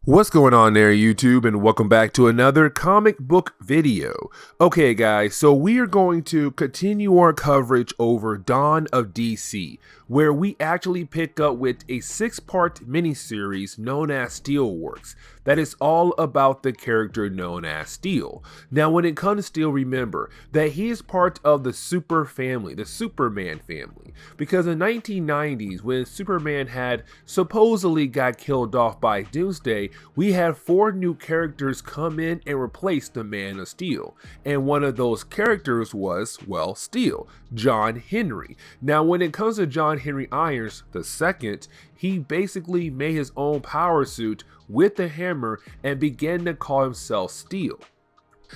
What's going on there, YouTube, and welcome back to another comic book video. Okay guys, so we are going to continue our coverage over Dawn of DC, where we actually pick up with a 6-part miniseries known as Steelworks that is all about the character known as Steel. Now when it comes to Steel, remember that he is part of the Super family, the Superman family, because in the 1990s when Superman had supposedly got killed off by Doomsday, we had 4 new characters come in and replace the Man of Steel. And one of those characters was, well, Steel, John Henry. Now, when it comes to John Henry Irons II, he basically made his own power suit with the hammer and began to call himself Steel.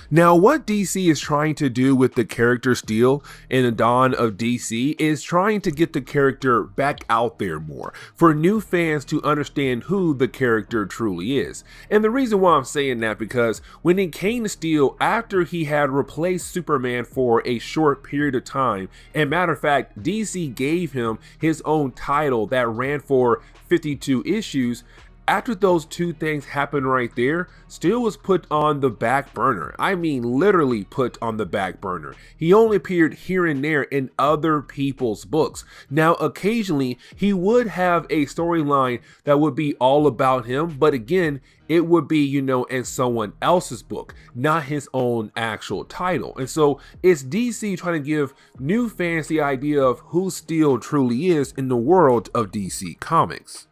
Now, what DC is trying to do with the character Steel in the Dawn of DC is trying to get the character back out there more for new fans to understand who the character truly is. And the reason why I'm saying that, because when it came to Steel, after he had replaced Superman for a short period of time, and matter of fact, DC gave him his own title that ran for 52 issues, after those two things happened right there, Steel was put on the back burner. I mean, literally put on the back burner. He only appeared here and there in other people's books. Now, occasionally, he would have a storyline that would be all about him, but again, it would be, in someone else's book, not his own actual title. And so it's DC trying to give new fans the idea of who Steel truly is in the world of DC Comics.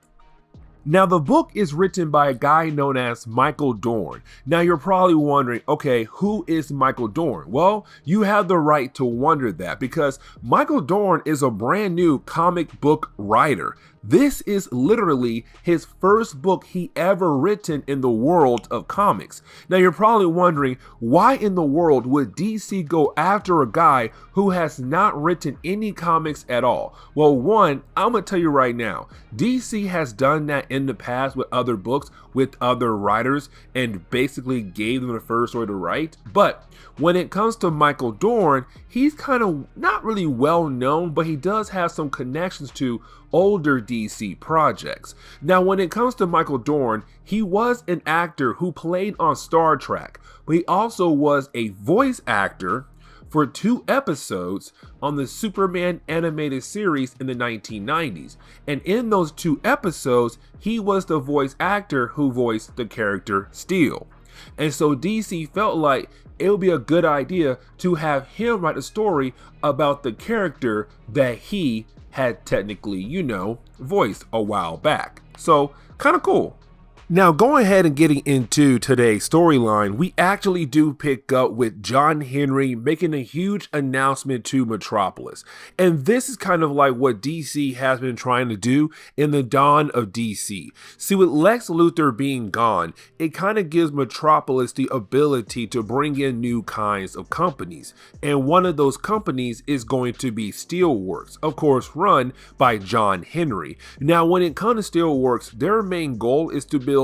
Now, the book is written by a guy known as Michael Dorn. Now, you're probably wondering, okay, who is Michael Dorn? Well, you have the right to wonder that, because Michael Dorn is a brand new comic book writer. This is literally his first book he ever written in the world of comics. Now, you're probably wondering, why in the world would DC go after a guy who has not written any comics at all? Well, one, I'm going to tell you right now, DC has done that in the past with other books, with other writers, and basically gave them the first story to write. But when it comes to Michael Dorn, he's kind of not really well known, but he does have some connections to older DC projects. Now, when it comes to Michael Dorn, he was an actor who played on Star Trek, but he also was a voice actor for 2 episodes on the Superman animated series in the 1990s. And in those 2 episodes, he was the voice actor who voiced the character Steel. And so DC felt like it would be a good idea to have him write a story about the character that he had technically, voiced a while back. So, kind of cool. Now, going ahead and getting into today's storyline, we actually do pick up with John Henry making a huge announcement to Metropolis. And this is kind of like what DC has been trying to do in the Dawn of DC. See, with Lex Luthor being gone, it kind of gives Metropolis the ability to bring in new kinds of companies. And one of those companies is going to be Steelworks, of course, run by John Henry. Now, when it comes to Steelworks, their main goal is to build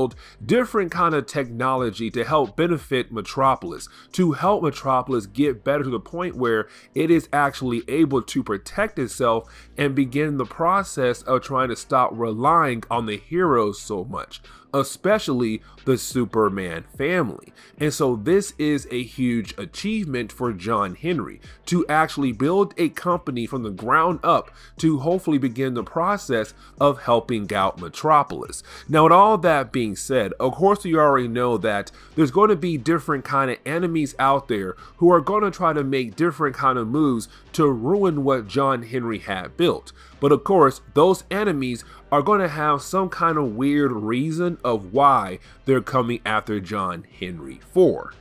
different kind of technology to help benefit Metropolis, to help Metropolis get better to the point where it is actually able to protect itself and begin the process of trying to stop relying on the heroes so much, especially the Superman family. And so this is a huge achievement for John Henry, to actually build a company from the ground up to hopefully begin the process of helping out Metropolis. Now, with all that being said, of course we already know that there's going to be different kind of enemies out there who are going to try to make different kind of moves to ruin what John Henry had built. But of course, those enemies are going to have some kind of weird reason of why they're coming after John Henry for.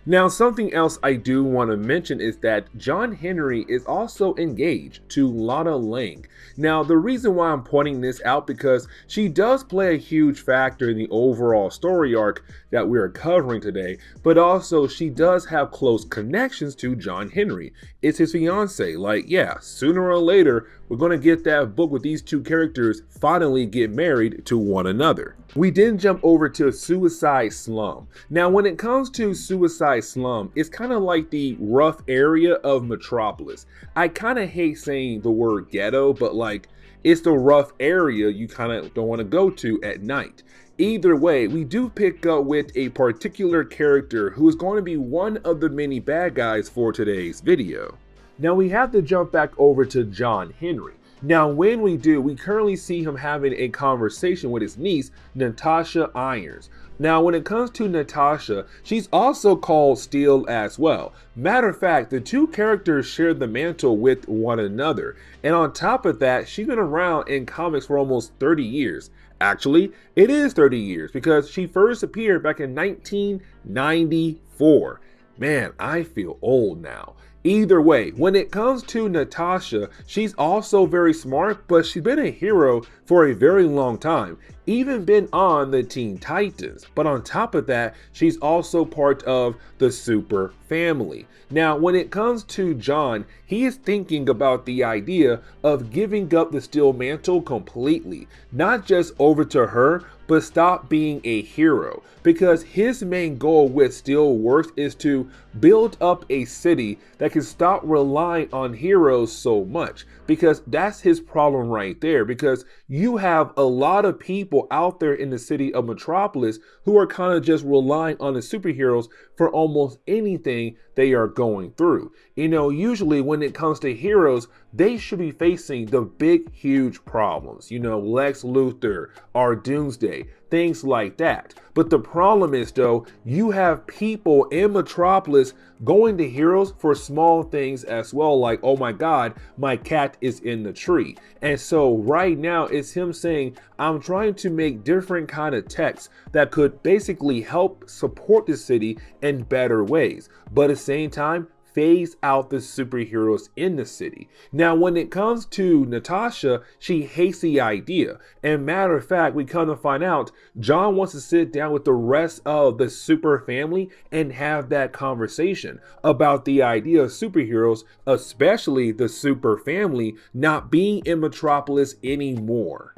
Now, something else I do want to mention is that John Henry is also engaged to Lana Lang. Now, the reason why I'm pointing this out, because she does play a huge factor in the overall story arc that we are covering today, but also she does have close connections to John Henry. It's his fiance. Like, yeah, sooner or later, we're going to get that book with these 2 characters finally get married to one another. We then jump over to Suicide Slum. Now, when it comes to Suicide Slum, it's kind of like the rough area of Metropolis. I kind of hate saying the word ghetto, but like, it's the rough area you kind of don't want to go to at night. Either way, we do pick up with a particular character who is going to be one of the many bad guys for today's video. Now we have to jump back over to John Henry. Now when we do, we currently see him having a conversation with his niece, Natasha Irons. Now when it comes to Natasha, she's also called Steel as well. Matter of fact, the two characters share the mantle with one another. And on top of that, she's been around in comics for almost 30 years. Actually, it is 30 years because she first appeared back in 1994. Man, I feel old now. Either way, when it comes to Natasha, she's also very smart, but she's been a hero for a very long time, even been on the Teen Titans. But on top of that, she's also part of the Super family. Now, when it comes to John, he is thinking about the idea of giving up the Steel mantle completely, not just over to her, but stop being a hero, because his main goal with Steelworks is to build up a city that can stop relying on heroes so much, because that's his problem right there, because you have a lot of people out there in the city of Metropolis who are kind of just relying on the superheroes for almost anything they are going through. You know, usually when it comes to heroes, they should be facing the big, huge problems. You know, Lex Luthor, our Doomsday, things like that. But the problem is, though, you have people in Metropolis going to heroes for small things as well, like, oh my God, my cat is in the tree. And so right now it's him saying, I'm trying to make different kind of texts that could basically help support the city in better ways, but at the same time, phase out the superheroes in the city. Now, when it comes to Natasha, she hates the idea. And matter of fact, we come to find out John wants to sit down with the rest of the Super family and have that conversation about the idea of superheroes, especially the Super family, not being in Metropolis anymore.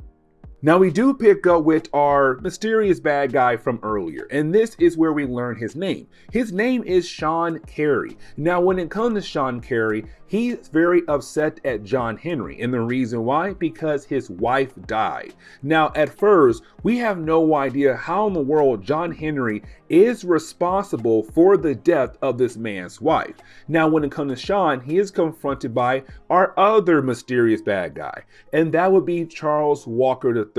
Now we do pick up with our mysterious bad guy from earlier, and this is where we learn his name. His name is Sean Carey. Now when it comes to Sean Carey, he's very upset at John Henry, and the reason why? Because his wife died. Now at first, we have no idea how in the world John Henry is responsible for the death of this man's wife. Now when it comes to Sean, he is confronted by our other mysterious bad guy, and that would be Charles Walker III.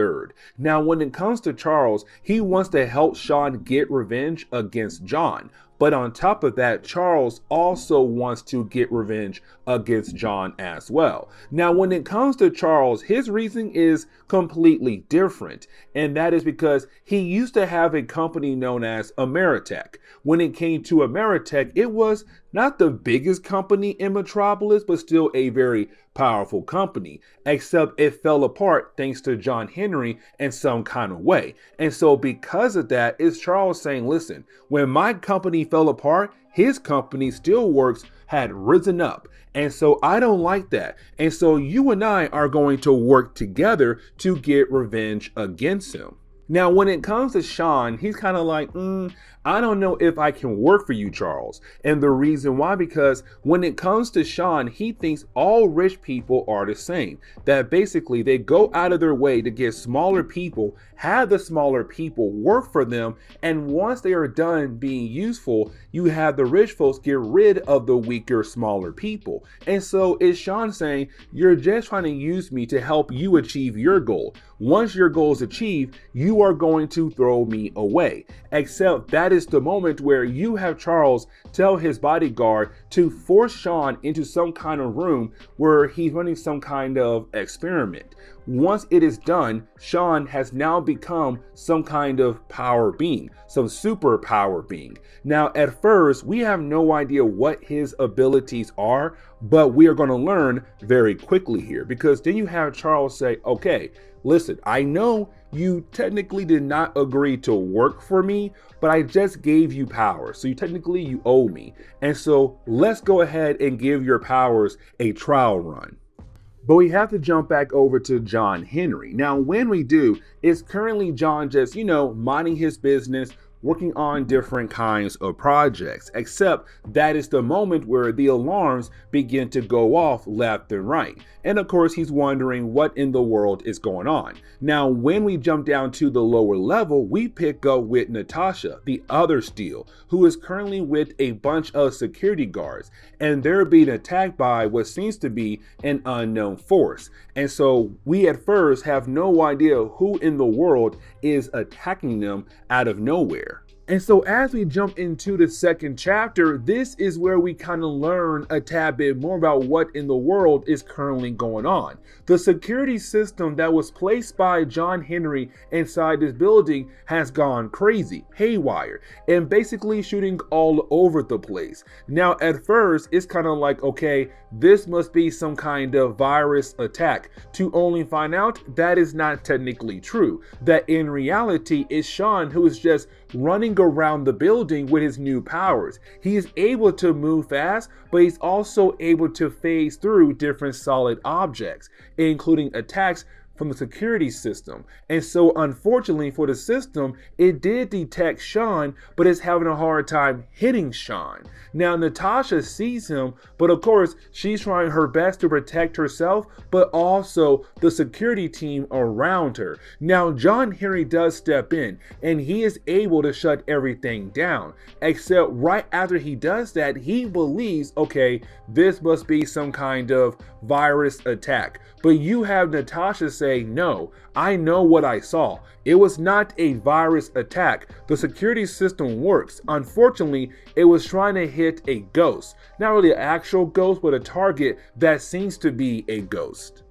Now when it comes to Charles, he wants to help Sean get revenge against John. But on top of that, Charles also wants to get revenge against John as well. Now, when it comes to Charles, his reasoning is completely different. And that is because he used to have a company known as Ameritech. When it came to Ameritech, it was not the biggest company in Metropolis, but still a very powerful company, except it fell apart thanks to John Henry in some kind of way. And so because of that, it's Charles saying, listen, when my company fell apart, his company, Steelworks, had risen up. And so I don't like that. And so you and I are going to work together to get revenge against him. Now, when it comes to Sean, he's kind of like, I don't know if I can work for you, Charles. And the reason why, because when it comes to Sean, he thinks all rich people are the same. That basically they go out of their way to get smaller people, have the smaller people work for them. And once they are done being useful, you have the rich folks get rid of the weaker, smaller people. And so is Sean saying, you're just trying to use me to help you achieve your goal. Once your goal is achieved, you are going to throw me away. Except that is the moment where you have Charles tell his bodyguard to force Sean into some kind of room where he's running some kind of experiment. Once it is done, Sean has now become some kind of power being, some super power being. Now, at first, we have no idea what his abilities are, but we are going to learn very quickly here, because then you have Charles say, okay, listen, I know you technically did not agree to work for me, but I just gave you power. So you owe me. And so let's go ahead and give your powers a trial run. But we have to jump back over to John Henry. Now, when we do, it's currently John just, minding his business, working on different kinds of projects, except that is the moment where the alarms begin to go off left and right. And of course, he's wondering what in the world is going on. Now, when we jump down to the lower level, we pick up with Natasha, the other Steel, who is currently with a bunch of security guards, and they're being attacked by what seems to be an unknown force. And so we at first have no idea who in the world is attacking them out of nowhere. And so as we jump into the second chapter, this is where we kind of learn a tad bit more about what in the world is currently going on. The security system that was placed by John Henry inside this building has gone crazy, haywire, and basically shooting all over the place. Now, at first, it's kind of like, okay, this must be some kind of virus attack, to only find out that is not technically true. That in reality, it's Sean who is just running around the building with his new powers. He is able to move fast, but he's also able to phase through different solid objects, including attacks from the security system. And so unfortunately for the system, it did detect Sean, but is having a hard time hitting Sean. Now Natasha sees him, but of course she's trying her best to protect herself, but also the security team around her. Now John Henry does step in, and he is able to shut everything down, except right after he does that, he believes, okay, this must be some kind of virus attack. But you have Natasha say, no, I know what I saw. It was not a virus attack. The security system works. Unfortunately, it was trying to hit a ghost. Not really an actual ghost, but a target that seems to be a ghost.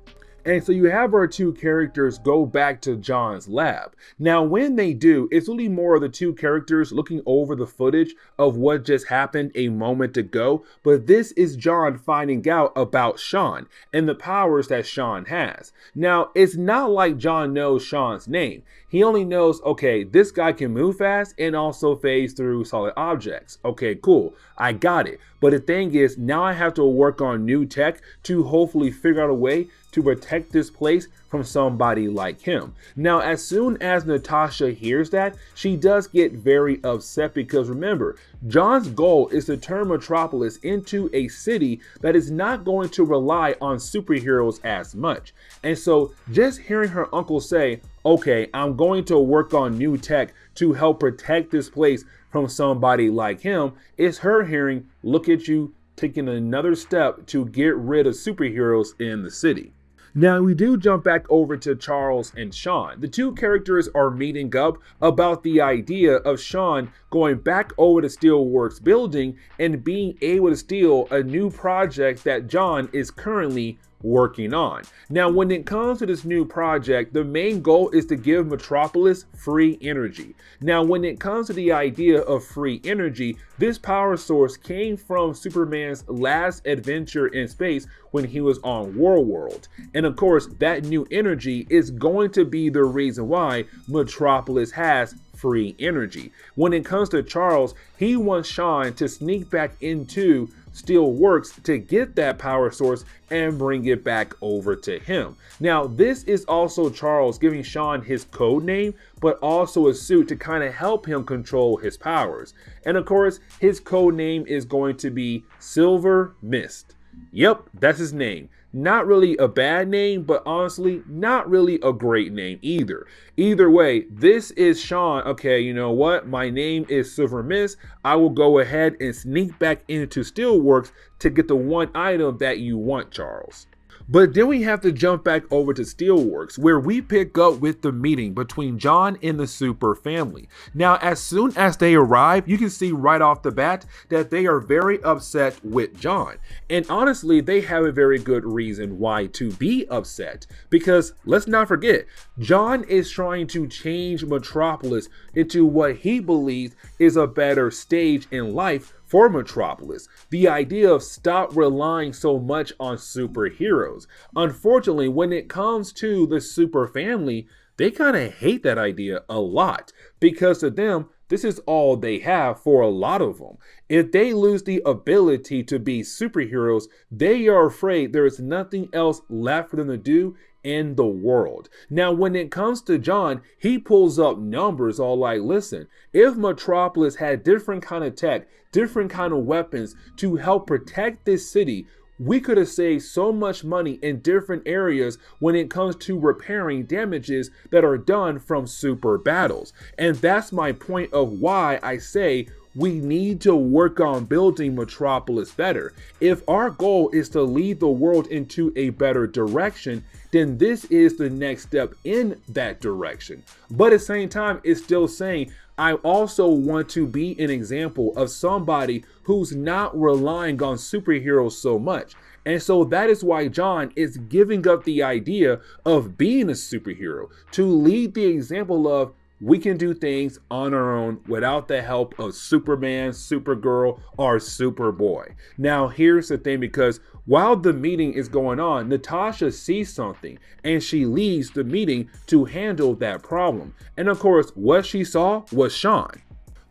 And so you have our two characters go back to John's lab. Now, when they do, it's really more of the two characters looking over the footage of what just happened a moment ago. But this is John finding out about Sean and the powers that Sean has. Now, it's not like John knows Sean's name. He only knows, okay, this guy can move fast and also phase through solid objects. Okay, cool. I got it. But the thing is, now I have to work on new tech to hopefully figure out a way to protect this place from somebody like him. Now, as soon as Natasha hears that, she does get very upset because remember, John's goal is to turn Metropolis into a city that is not going to rely on superheroes as much. And so just hearing her uncle say, okay, I'm going to work on new tech to help protect this place from somebody like him, is her hearing, look at you taking another step to get rid of superheroes in the city. Now we do jump back over to Charles and Sean. The two characters are meeting up about the idea of Sean going back over to Steelworks building and being able to steal a new project that John is currently working on. Now, when it comes to this new project, the main goal is to give Metropolis free energy. Now, when it comes to the idea of free energy, this power source came from Superman's last adventure in space when he was on World. And of course, that new energy is going to be the reason why Metropolis has free energy. When it comes to Charles, he wants Sean to sneak back into Steelworks to get that power source and bring it back over to him. Now, this is also Charles giving Sean his code name, but also a suit to kind of help him control his powers. And of course, his code name is going to be Silver Mist. Yep, that's his name. Not really a bad name, but honestly, not really a great name either. Either way, this is Sean. Okay, you know what? My name is Silver Mist. I will go ahead and sneak back into Steelworks to get the one item that you want, Charles. But then we have to jump back over to Steelworks, where we pick up with the meeting between John and the Super family. Now, as soon as they arrive, you can see right off the bat that they are very upset with John. And honestly, they have a very good reason why to be upset. Because let's not forget, John is trying to change Metropolis into what he believes is a better stage in life for Metropolis. The idea of stop relying so much on superheroes. Unfortunately, when it comes to the Super family, they kind of hate that idea a lot because to them, This is all they have for a lot of them. If they lose the ability to be superheroes, they are afraid there is nothing else left for them to do in the world. Now, when it comes to John, he pulls up numbers all like, listen, if Metropolis had different kind of tech, different kind of weapons to help protect this city, we could have saved so much money in different areas when it comes to repairing damages that are done from super battles. And that's my point of why I say we need to work on building Metropolis better. If our goal is to lead the world into a better direction, then this is the next step in that direction. But at the same time, it's still saying, I also want to be an example of somebody who's not relying on superheroes so much. And so that is why John is giving up the idea of being a superhero to lead the example of we can do things on our own without the help of Superman, Supergirl, or Superboy. Now, here's the thing, because while the meeting is going on, Natasha sees something and she leaves the meeting to handle that problem. And of course, what she saw was Sean.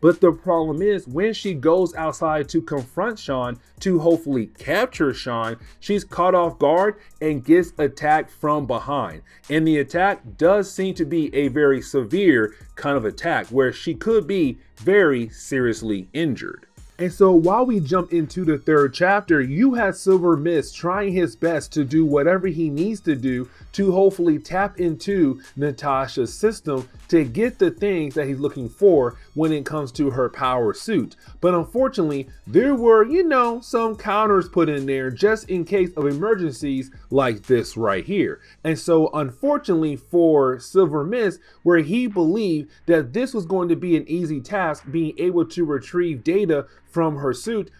But the problem is when she goes outside to confront Sean to hopefully capture Sean, she's caught off guard and gets attacked from behind. And the attack does seem to be a very severe kind of attack where she could be very seriously injured. And so while we jump into the third chapter, you have Silver Mist trying his best to do whatever he needs to do to hopefully tap into Natasha's system to get the things that he's looking for when it comes to her power suit. But unfortunately, there were, some counters put in there just in case of emergencies like this right here. And so unfortunately for Silver Mist, where he believed that this was going to be an easy task, being able to retrieve data from her suit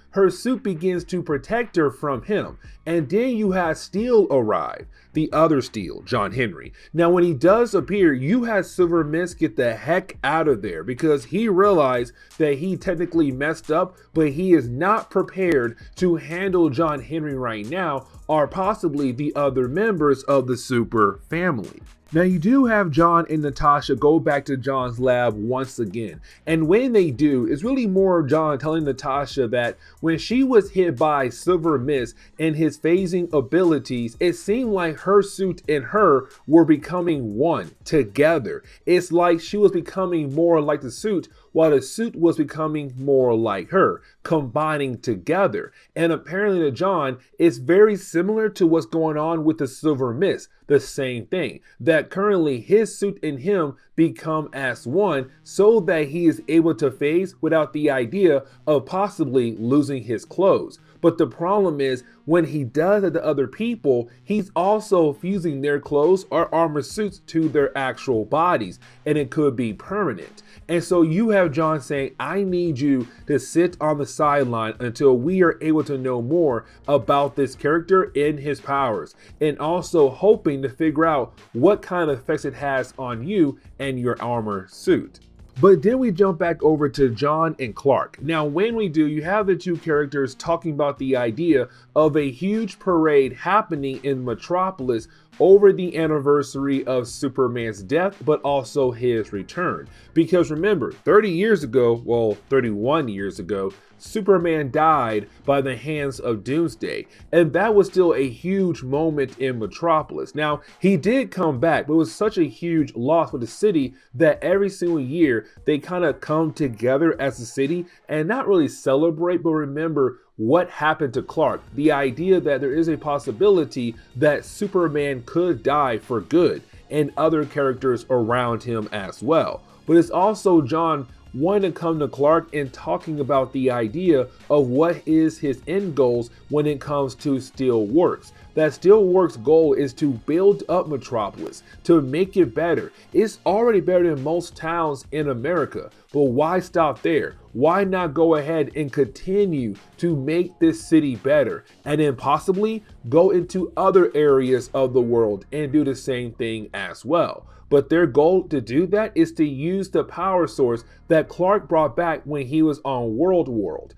begins to protect her from him. And then you have Steel arrive, the other Steel, John Henry. Now, when he does appear, you have Silver Mist get the heck out of there because he realized that he technically messed up, but he is not prepared to handle John Henry right now, or possibly the other members of the Super family. Now, you do have John and Natasha go back to John's lab once again. And when they do, it's really more John telling Natasha that when she was hit by Silver Mist and his phasing abilities, it seemed like her suit and her were becoming one together. It's like she was becoming more like the suit while the suit was becoming more like her, combining together. And apparently to John, it's very similar to what's going on with the Silver Mist. The same thing, that currently his suit and him become as one so that he is able to phase without the idea of possibly losing his clothes. But the problem is when he does it to other people, he's also fusing their clothes or armor suits to their actual bodies, and it could be permanent. And so you have John saying, I need you to sit on the sideline until we are able to know more about this character and his powers, and also hoping to figure out what kind of effects it has on you and your armor suit. But then we jump back over to John and Clark. Now, when we do, you have the two characters talking about the idea of a huge parade happening in Metropolis over the anniversary of Superman's death, but also his return. Because remember, 30 years ago, well, 31 years ago, Superman died by the hands of Doomsday, and that was still a huge moment in Metropolis. Now, he did come back, but it was such a huge loss for the city that every single year they kind of come together as a city and not really celebrate, but remember what happened to Clark. The idea that there is a possibility that Superman could die for good, and other characters around him as well. But it's also John wanting to come to Clark and talking about the idea of what is his end goals when it comes to Steelworks. That Steelworks goal is to build up Metropolis, to make it better. It's already better than most towns in America, but why stop there? Why not go ahead and continue to make this city better, and then possibly go into other areas of the world and do the same thing as well? But their goal to do that is to use the power source that Clark brought back when he was on World.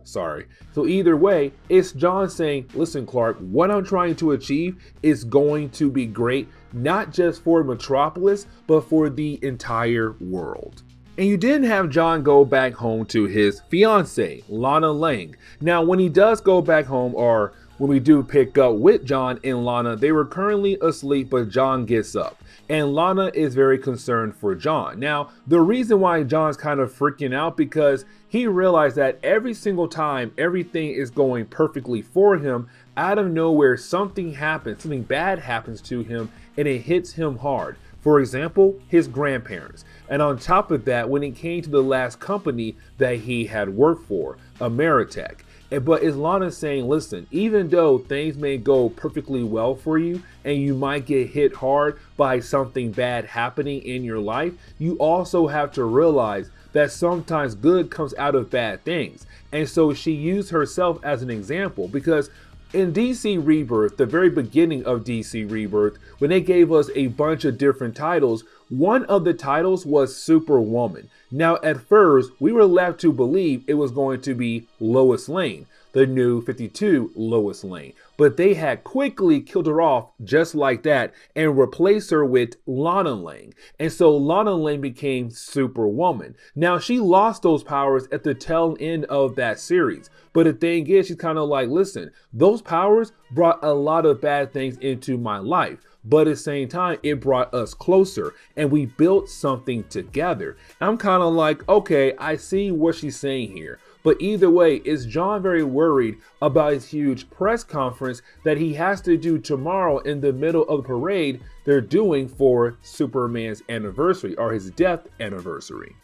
So either way, it's John saying, listen, Clark, what I'm trying to achieve is going to be great, not just for Metropolis, but for the entire world. And you didn't have John go back home to his fiancee, Lana Lang. Now, when he does go back home, or when we do pick up with John and Lana, they were currently asleep, but John gets up. And Lana is very concerned for John. Now, the reason why John's kind of freaking out because he realized that every single time everything is going perfectly for him, out of nowhere something happens, something bad happens to him, and it hits him hard. For example, his grandparents. And on top of that, when it came to the last company that he had worked for, Ameritech. But is Lana saying, listen, even though things may go perfectly well for you and you might get hit hard by something bad happening in your life, you also have to realize that sometimes good comes out of bad things. And so she used herself as an example because in DC Rebirth, the very beginning of DC Rebirth, when they gave us a bunch of different titles, one of the titles was Superwoman. Now, at first, we were left to believe it was going to be Lois Lane, the new 52 Lois Lane. But they had quickly killed her off just like that and replaced her with Lana Lang. And so Lana Lang became Superwoman. Now, she lost those powers at the tail end of that series. But the thing is, she's kind of like, listen, those powers brought a lot of bad things into my life. But at the same time, it brought us closer and we built something together. I'm kind of like, okay, I see what she's saying here. But either way, is John very worried about his huge press conference that he has to do tomorrow in the middle of the parade they're doing for Superman's anniversary or his death anniversary?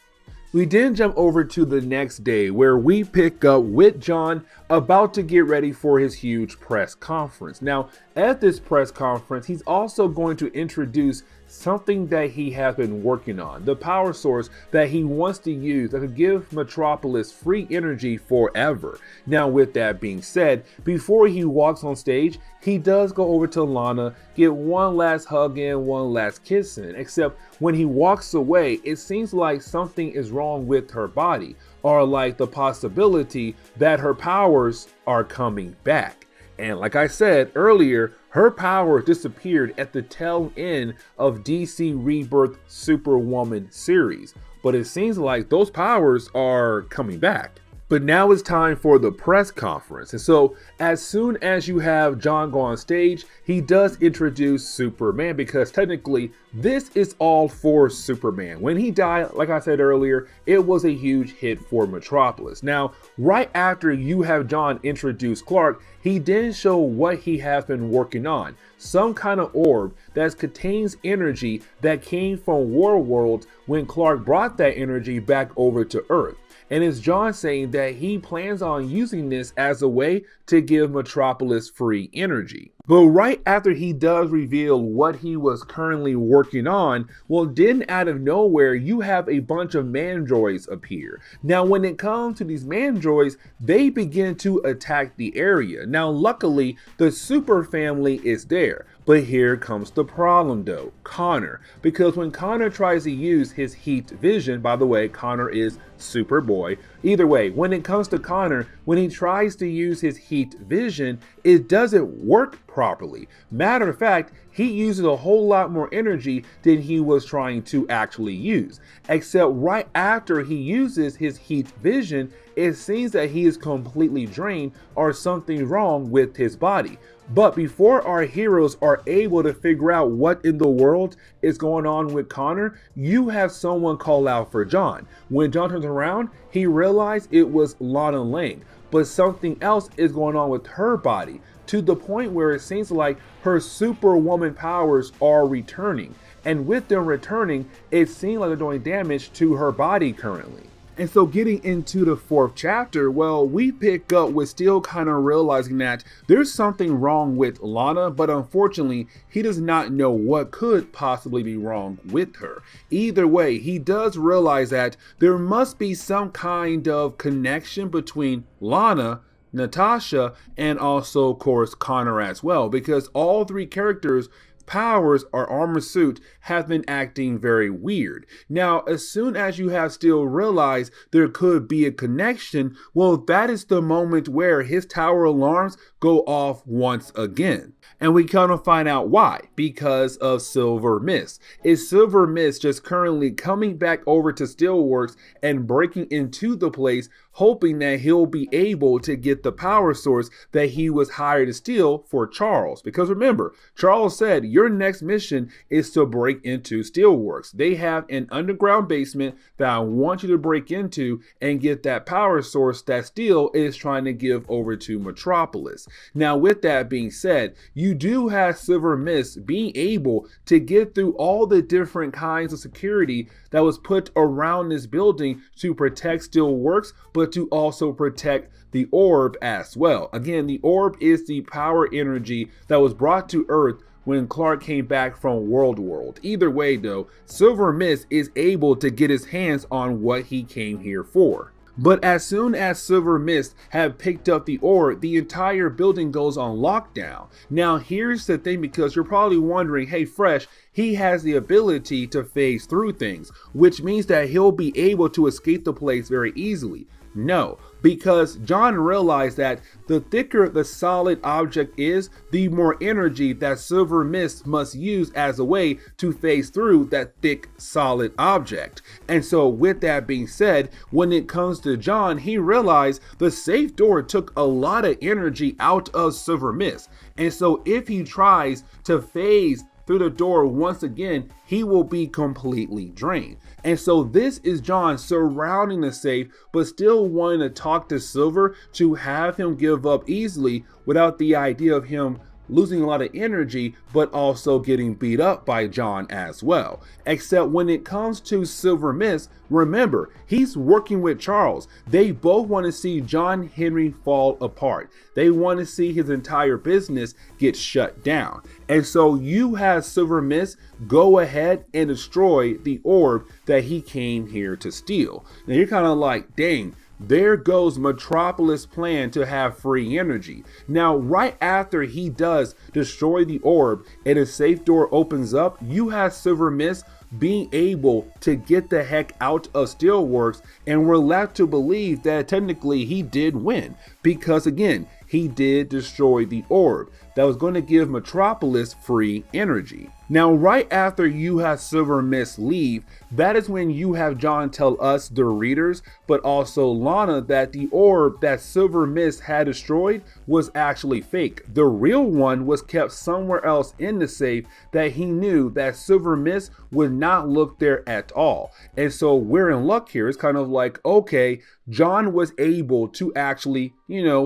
We then jump over to the next day where we pick up with John about to get ready for his huge press conference. Now, at this press conference, he's also going to introduce something that he has been working on, the power source that he wants to use that could give Metropolis free energy forever. Now, with that being said, before he walks on stage, he does go over to Lana, get one last hug in, one last kiss in, except when he walks away, it seems like something is wrong with her body, or like the possibility that her powers are coming back. And like I said earlier, her power disappeared at the tail end of DC Rebirth Superwoman series. But it seems like those powers are coming back. But now it's time for the press conference. And so as soon as you have John go on stage, he does introduce Superman because technically this is all for Superman. When he died, like I said earlier, it was a huge hit for Metropolis. Now, right after you have John introduce Clark, he then show what he has been working on. Some kind of orb that contains energy that came from War Worlds when Clark brought that energy back over to Earth. And it's John saying that he plans on using this as a way to give Metropolis free energy. But right after he does reveal what he was currently working on, well, then out of nowhere, you have a bunch of mandroids appear. Now, when it comes to these mandroids, they begin to attack the area. Now, luckily, the Super family is there. But here comes the problem though, Connor. Because when Connor tries to use his heat vision, by the way, Connor is Superboy. Either way, when it comes to Connor, when he tries to use his heat vision, it doesn't work properly. Matter of fact, he uses a whole lot more energy than he was trying to actually use. Except right after he uses his heat vision, it seems that he is completely drained or something wrong with his body. But before our heroes are able to figure out what in the world is going on with Connor, you have someone call out for John. When John turns around, he realized it was Lana Lang, but something else is going on with her body, to the point where it seems like her Superwoman powers are returning. And with them returning, it seems like they're doing damage to her body currently. And so getting into the fourth chapter, well, we pick up with Steel kind of realizing that there's something wrong with Lana, but unfortunately, he does not know what could possibly be wrong with her. Either way, he does realize that there must be some kind of connection between Lana, Natasha, and also, of course, Connor as well, because all three characters' powers or armor suit have been acting very weird. Now, as soon as you have Steel realized there could be a connection, well, that is the moment where his tower alarms go off once again. And we kind of find out why, because of Silver Mist. Is Silver Mist just currently coming back over to Steelworks and breaking into the place, hoping that he'll be able to get the power source that he was hired to steal for Charles? Because remember, Charles said your next mission is to break into Steelworks. They have an underground basement that I want you to break into and get that power source that Steel is trying to give over to Metropolis. Now, with that being said, you do have Silver Mist being able to get through all the different kinds of security that was put around this building to protect Steelworks, but to also protect the orb as well. Again, the orb is the power energy that was brought to Earth when Clark came back from World. Either way though, Silver Mist is able to get his hands on what he came here for. But as soon as Silver Mist have picked up the orb, the entire building goes on lockdown. Now here's the thing, because you're probably wondering, hey Fresh, he has the ability to phase through things, which means that he'll be able to escape the place very easily. No, because John realized that the thicker the solid object is, the more energy that Silver Mist must use as a way to phase through that thick solid object. And so with that being said, when it comes to John, he realized the safe door took a lot of energy out of Silver Mist. And so if he tries to phase through the door once again, he will be completely drained. And so this is John surrounding the safe, but still wanting to talk to Silver to have him give up easily without the idea of him losing a lot of energy, but also getting beat up by John as well. Except when it comes to Silver Mist, remember, he's working with Charles. They both want to see John Henry fall apart. They want to see his entire business get shut down. And so you have Silver Mist go ahead and destroy the orb that he came here to steal. Now you're kind of like, dang, there goes Metropolis' plan to have free energy. Now, right after he does destroy the orb and a safe door opens up, you have Silver Mist being able to get the heck out of Steelworks, and we're left to believe that technically he did win, because again, he did destroy the orb that was going to give Metropolis free energy. Now, right after you have Silver Mist leave, that is when you have John tell us, the readers, but also Lana, that the orb that Silver Mist had destroyed was actually fake. The real one was kept somewhere else in the safe that he knew that Silver Mist would not look there at all. And so we're in luck here. It's kind of like, okay, John was able to actually,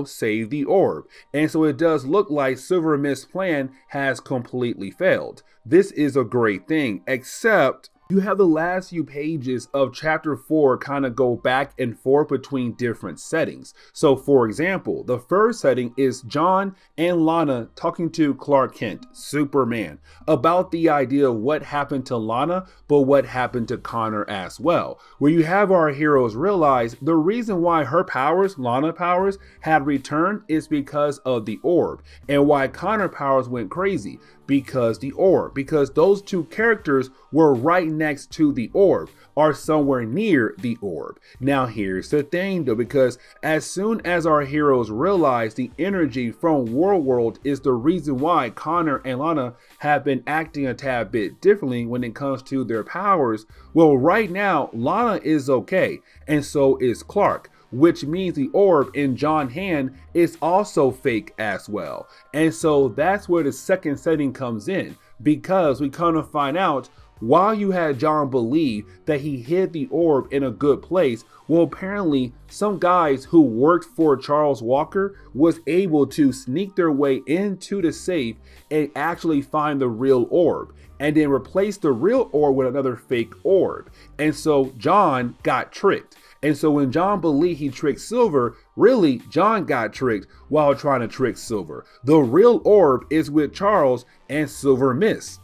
save the orb. And so it does look like Silver Mist's plan has completely failed. This is a great thing, except you have the last few pages of chapter 4 kind of go back and forth between different settings. So for example, the first setting is John and Lana talking to Clark Kent, Superman, about the idea of what happened to Lana, but what happened to Connor as well. Where you have our heroes realize the reason why her powers, Lana powers, had returned is because of the orb, and why Connor powers went crazy because those two characters were right next to the orb, or somewhere near the orb. Now here's the thing though, because as soon as our heroes realize the energy from World is the reason why Connor and Lana have been acting a tad bit differently when it comes to their powers, well, right now Lana is okay, and so is Clark, which means the orb in John's hand is also fake as well. And so that's where the second setting comes in, because we kind of find out while you had John believe that he hid the orb in a good place, well, apparently some guys who worked for Charles Walker was able to sneak their way into the safe and actually find the real orb, and then replace the real orb with another fake orb. And so John got tricked. And so when John believed he tricked Silver, really John got tricked while trying to trick Silver. The real orb is with Charles and Silver Mist.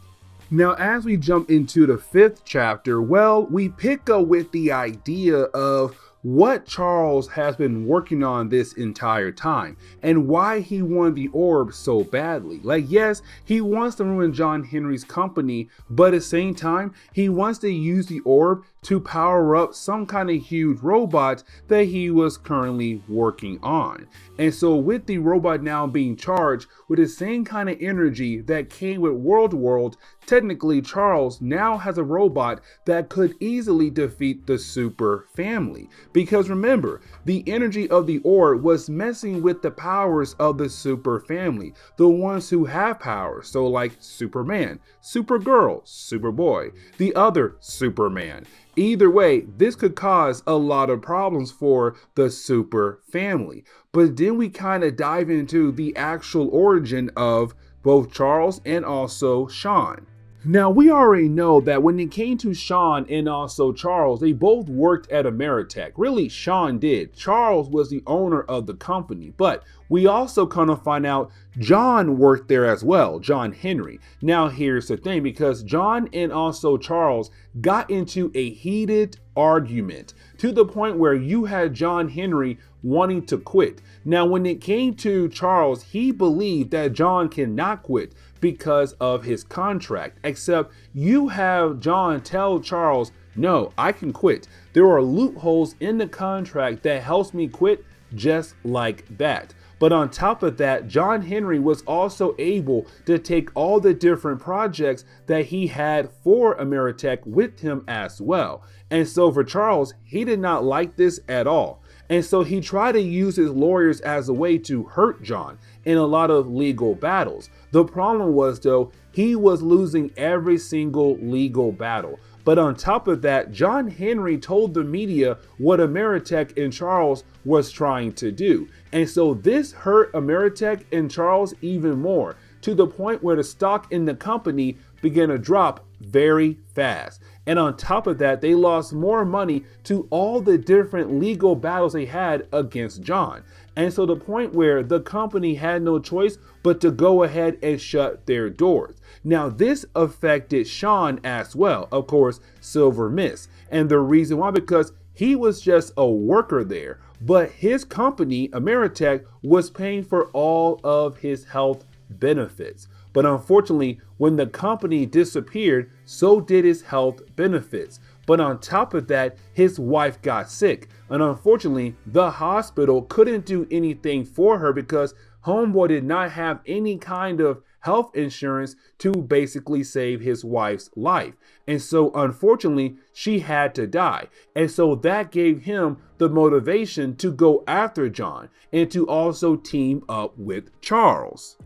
Now, as we jump into the 5th chapter, well, we pick up with the idea of what Charles has been working on this entire time and why he wanted the orb so badly. Like, yes, he wants to ruin John Henry's company, but at the same time, he wants to use the orb to power up some kind of huge robot that he was currently working on. And so with the robot now being charged with the same kind of energy that came with World, technically Charles now has a robot that could easily defeat the Super family. Because remember, the energy of the orb was messing with the powers of the Super family, the ones who have powers. So like Superman, Supergirl, Superboy, the other Superman. Either way, this could cause a lot of problems for the Super family. But then we kind of dive into the actual origin of both Charles and also Sean. Now, we already know that when it came to Sean and also Charles, they both worked at Ameritech. Really, Sean did. Charles was the owner of the company, but we also kind of find out John worked there as well, John Henry. Now, here's the thing, because John and also Charles got into a heated argument to the point where you had John Henry wanting to quit. Now, when it came to Charles, he believed that John cannot quit because of his contract, except you have John tell Charles, no, I can quit. There are loopholes in the contract that helps me quit just like that. But on top of that, John Henry was also able to take all the different projects that he had for Ameritech with him as well. And so for Charles, he did not like this at all. And so he tried to use his lawyers as a way to hurt John in a lot of legal battles. The problem was, though, he was losing every single legal battle. But on top of that, John Henry told the media what Ameritech and Charles was trying to do. And so this hurt Ameritech and Charles even more, to the point where the stock in the company began to drop very fast. And on top of that, they lost more money to all the different legal battles they had against John. And so the point where the company had no choice but to go ahead and shut their doors. Now, this affected Sean as well, of course, Silver Mist. And the reason why, because he was just a worker there, but his company, Ameritech, was paying for all of his health benefits. But unfortunately, when the company disappeared, so did his health benefits. But on top of that, his wife got sick. And unfortunately, the hospital couldn't do anything for her because Homeboy did not have any kind of health insurance to basically save his wife's life. And so unfortunately, she had to die. And so that gave him the motivation to go after John and to also team up with Charles.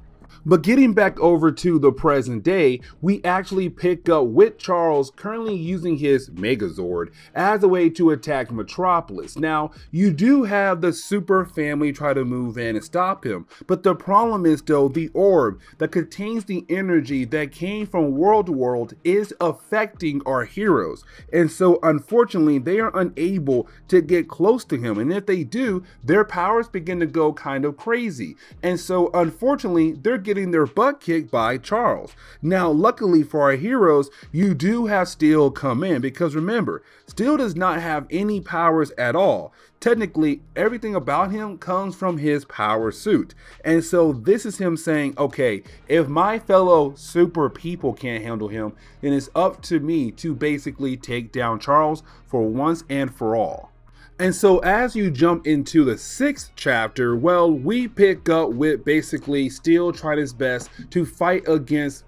But getting back over to the present day, we actually pick up with Charles currently using his Megazord as a way to attack Metropolis. Now, you do have the Super family try to move in and stop him, but the problem is, though, the orb that contains the energy that came from World is affecting our heroes. And so, unfortunately, they are unable to get close to him. And if they do, their powers begin to go kind of crazy. And so, unfortunately, they're getting their butt kicked by Charles. Now, luckily for our heroes, you do have Steel come in, because remember, Steel does not have any powers at all. Technically, everything about him comes from his power suit. And so this is him saying, okay, if my fellow super people can't handle him, then it's up to me to basically take down Charles for once and for all. And so as you jump into the 6th chapter, well, we pick up with basically Steel trying his best to fight against,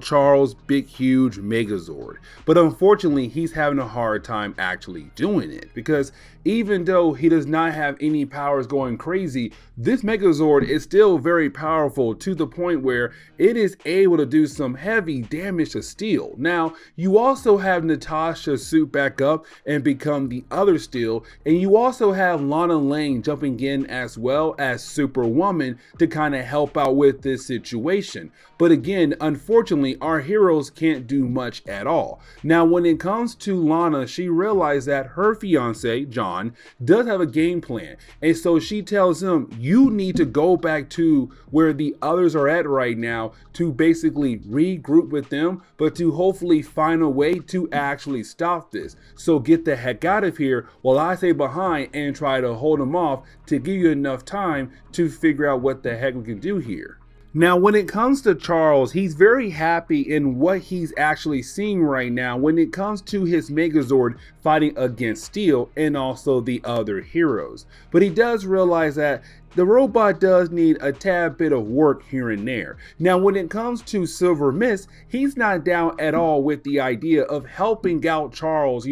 Charles' big, huge Megazord. But unfortunately, he's having a hard time actually doing it, because even though he does not have any powers going crazy, this Megazord is still very powerful to the point where it is able to do some heavy damage to Steel. Now, you also have Natasha suit back up and become the other Steel, and you also have Lana Lang jumping in as well as Superwoman to kind of help out with this situation. But again, unfortunately, our heroes can't do much at all. Now, when it comes to Lana, she realized that her fiance, John, does have a game plan. And so she tells him, you need to go back to where the others are at right now to basically regroup with them, but to hopefully find a way to actually stop this. So get the heck out of here while I say behind and try to hold him off to give you enough time to figure out what the heck we can do here. Now, when it comes to Charles, he's very happy in what he's actually seeing right now when it comes to his Megazord fighting against Steel and also the other heroes. But he does realize that the robot does need a tad bit of work here and there. Now, when it comes to Silver Mist, he's not down at all with the idea of helping out Charles,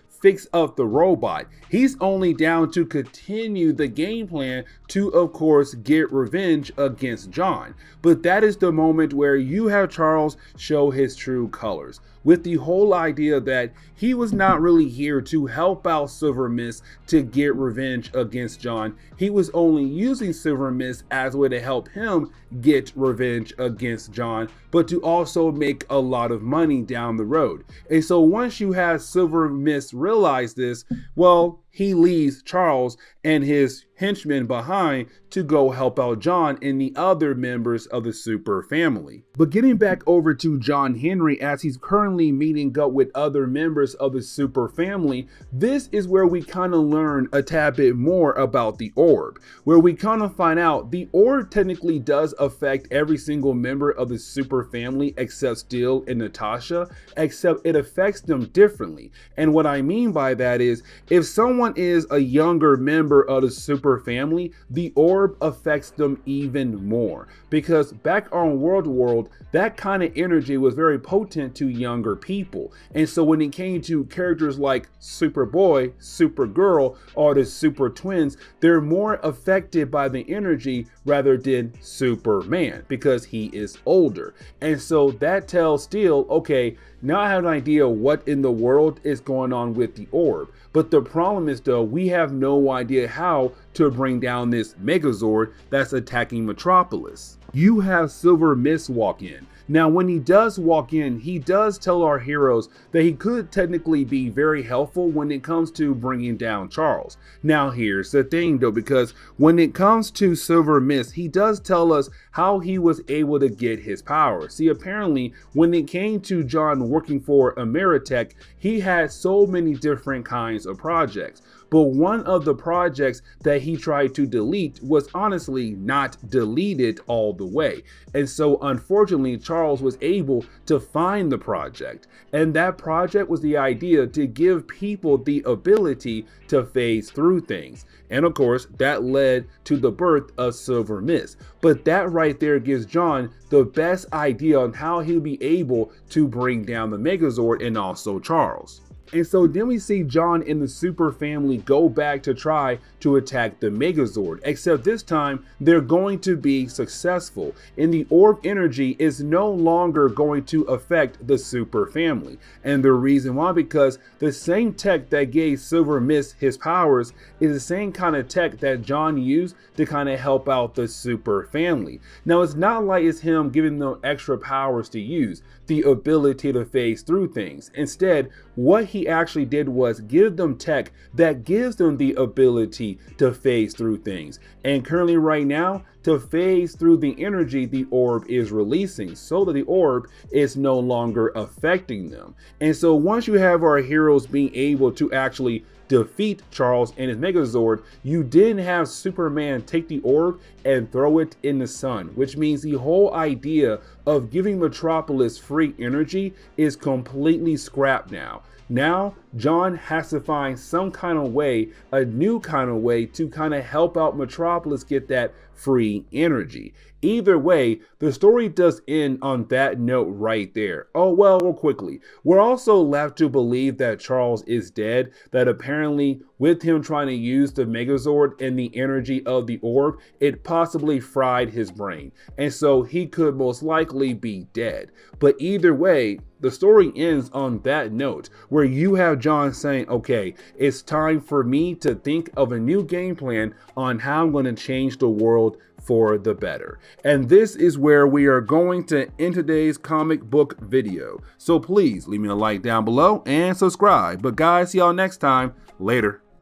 fix up the robot. He's only down to continue the game plan to, of course, get revenge against John. But that is the moment where you have Charles show his true colors, with the whole idea that he was not really here to help out Silver Mist to get revenge against John. He was only using Silver Mist as a way to help him get revenge against John, but to also make a lot of money down the road. And so once you have Silver Mist realize this, well, he leaves Charles and his henchmen behind to go help out John and the other members of the Super family. But getting back over to John Henry, as he's currently meeting up with other members of the Super family, this is where we kind of learn a tad bit more about the orb, where we kind of find out the orb technically does affect every single member of the Super family except Steel and Natasha, except it affects them differently. And what I mean by that is, if someone is a younger member of the Super family, the orb affects them even more, because back on World, that kind of energy was very potent to younger people. And so when it came to characters like Superboy, Supergirl, or the Super Twins, they're more affected by the energy rather than Superman, because he is older. And so that tells Steel, okay, now I have an idea what in the world is going on with the orb. But the problem is, though, we have no idea how to bring down this Megazord that's attacking Metropolis. You have Silver Mist walk in. Now, when he does walk in, he does tell our heroes that he could technically be very helpful when it comes to bringing down Charles. Now, here's the thing, though, because when it comes to Silver Mist, he does tell us how he was able to get his power. See, apparently, when it came to John working for Ameritech, he had so many different kinds of projects. But one of the projects that he tried to delete was honestly not deleted all the way. And so unfortunately, Charles was able to find the project. And that project was the idea to give people the ability to phase through things. And of course, that led to the birth of Silver Mist. But that right there gives John the best idea on how he'll be able to bring down the Megazord and also Charles. And so then we see John and the Super family go back to try to attack the Megazord, except this time they're going to be successful, and the orb energy is no longer going to affect the Super family. And the reason why, because the same tech that gave Silver Mist his powers is the same kind of tech that John used to kind of help out the Super family. Now, it's not like it's him giving them extra powers to use, the ability to phase through things. Instead, what he actually did was give them tech that gives them the ability to phase through things. And currently right now, to phase through the energy the orb is releasing, so that the orb is no longer affecting them. And so once you have our heroes being able to actually defeat Charles and his Megazord, you didn't have Superman take the orb and throw it in the sun, which means the whole idea of giving Metropolis free energy is completely scrapped now. Now, John has to find some kind of way, a new kind of way to kind of help out Metropolis get that free energy. Either way, the story does end on that note right there. Oh, well, real quickly, we're also left to believe that Charles is dead, that apparently with him trying to use the Megazord and the energy of the orb, it possibly fried his brain. And so he could most likely be dead. But either way, the story ends on that note, where you have John saying, okay, it's time for me to think of a new game plan on how I'm going to change the world for the better. And this is where we are going to end today's comic book video. So please leave me a like down below and subscribe. But guys, see y'all next time. Later.